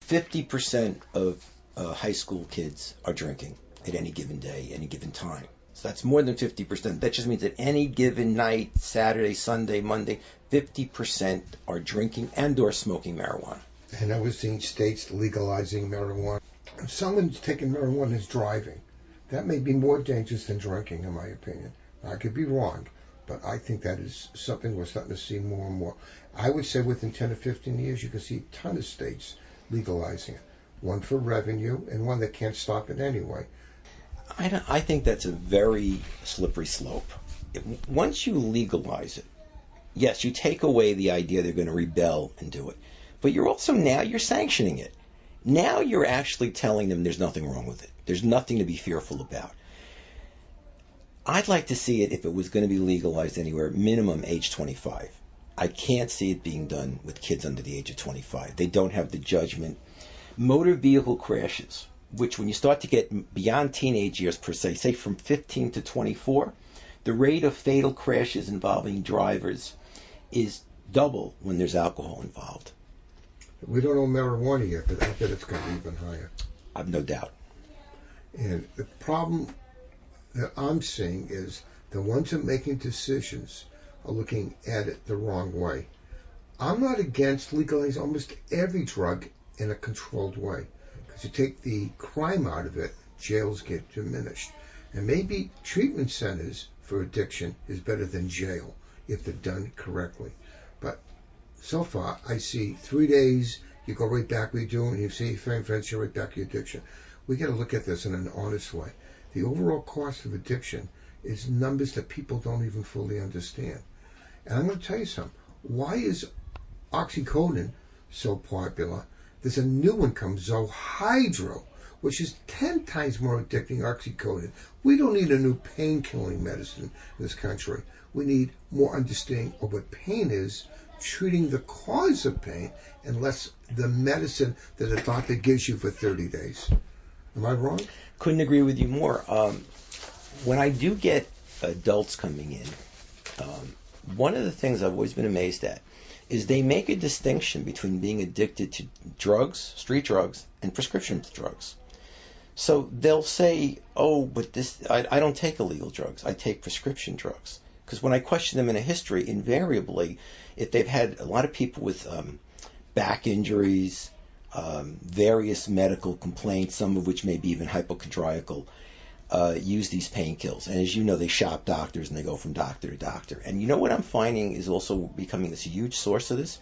50% of high school kids are drinking at any given day, any given time. So that's more than 50%. That just means that any given night, Saturday, Sunday, Monday, 50% are drinking and or smoking marijuana. And I was seeing states legalizing marijuana. If someone's taking marijuana is driving, that may be more dangerous than drinking, in my opinion. I could be wrong, but I think that is something we're starting to see more and more. I would say within 10 to 15 years, you can see a ton of states legalizing it. One for revenue and one that can't stop it anyway. I think that's a very slippery slope. Once you legalize it, yes, you take away the idea they're going to rebel and do it. But you're also now you're sanctioning it. Now you're actually telling them there's nothing wrong with it. There's nothing to be fearful about. I'd like to see it if it was going to be legalized anywhere, minimum age 25. I can't see it being done with kids under the age of 25. They don't have the judgment. Motor vehicle crashes, which when you start to get beyond teenage years per se, say from 15 to 24, the rate of fatal crashes involving drivers is double when there's alcohol involved. We don't know marijuana yet, but I bet it's going to be even higher. I've no doubt. And the problem that I'm seeing is the ones that are making decisions are looking at it the wrong way. I'm not against legalizing almost every drug in a controlled way. Because you take the crime out of it, jails get diminished. And maybe treatment centers for addiction is better than jail if they're done correctly. But so far, I see 3 days, you go right back what you're doing, you see your friends, you're right back to your addiction. We got to look at this in an honest way. The overall cost of addiction is numbers that people don't even fully understand. And I'm going to tell you something. Why is oxycodone so popular? There's a new one comes, Zohydro, which is 10 times more addicting than oxycodone. We don't need a new pain-killing medicine in this country. We need more understanding of what pain is, treating the cause of pain, and less the medicine that a doctor gives you for 30 days. Am I wrong? Couldn't agree with you more. When I do get adults coming in, one of the things I've always been amazed at is they make a distinction between being addicted to drugs, street drugs, and prescription drugs. So they'll say, oh, but I don't take illegal drugs, I take prescription drugs. Because when I question them in a history, invariably, if they've had a lot of people with back injuries, various medical complaints, some of which may be even hypochondriacal, use these painkillers. And as you know, they shop doctors and they go from doctor to doctor. And you know what I'm finding is also becoming this huge source of this?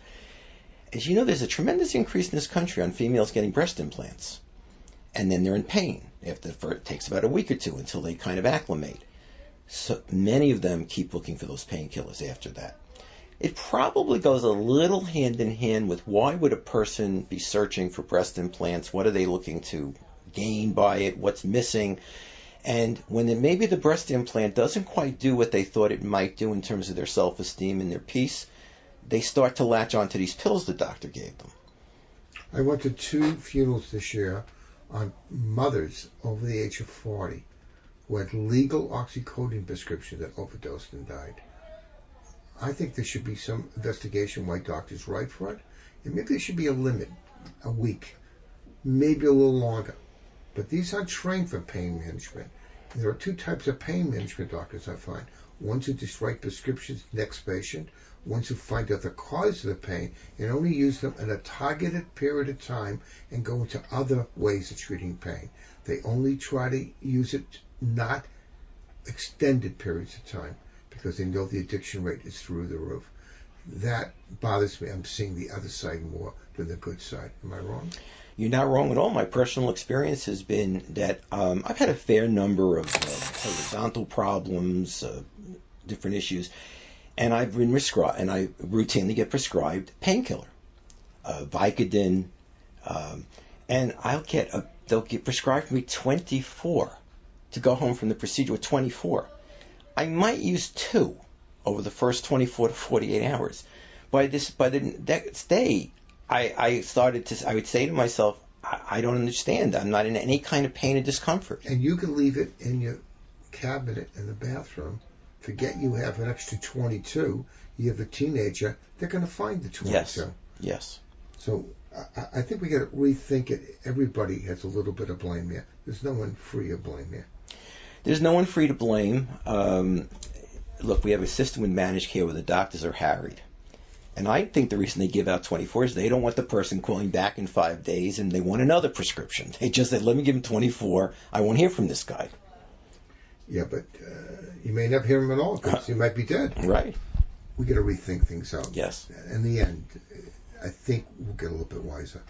As you know, there's a tremendous increase in this country on females getting breast implants. And then they're in pain. It takes about a week or two until they kind of acclimate. So many of them keep looking for those painkillers after that. It probably goes a little hand in hand with why would a person be searching for breast implants? What are they looking to gain by it? What's missing? And when maybe the breast implant doesn't quite do what they thought it might do in terms of their self-esteem and their peace, they start to latch onto these pills the doctor gave them. I went to 2 funerals this year on mothers over the age of 40 who had legal oxycodone prescriptions that overdosed and died. I think there should be some investigation why doctors write for it. And maybe there should be a limit, a week, maybe a little longer. But these aren't trained for pain management. And there are 2 types of pain management doctors I find. Ones who just write prescriptions next patient, ones who find out the cause of the pain and only use them in a targeted period of time and go into other ways of treating pain. They only try to use it not extended periods of time because they know the addiction rate is through the roof. That bothers me. I'm seeing the other side more than the good side. Am I wrong? You're not wrong at all. My personal experience has been that I've had a fair number of horizontal problems, different issues, and I've been prescribed, and I routinely get prescribed painkiller, Vicodin, and they'll get prescribed for me 24 to go home from the procedure with 24. I might use 2 over the first 24 to 48 hours. By the next day, I would say to myself, I don't understand. I'm not in any kind of pain or discomfort. And you can leave it in your cabinet in the bathroom. Forget you have an extra 22. You have a teenager. They're going to find the 22. Yes. So I think we got to rethink it. Everybody has a little bit of blame here. There's no one free of blame here. There's no one free to blame. Look, we have a system in managed care where the doctors are harried. And I think the reason they give out 24 is they don't want the person calling back in 5 days and they want another prescription. They just said, let me give him 24. I won't hear from this guy. Yeah, but you may never hear him at all because he might be dead. Right. We got to rethink things out. Yes. In the end, I think we'll get a little bit wiser.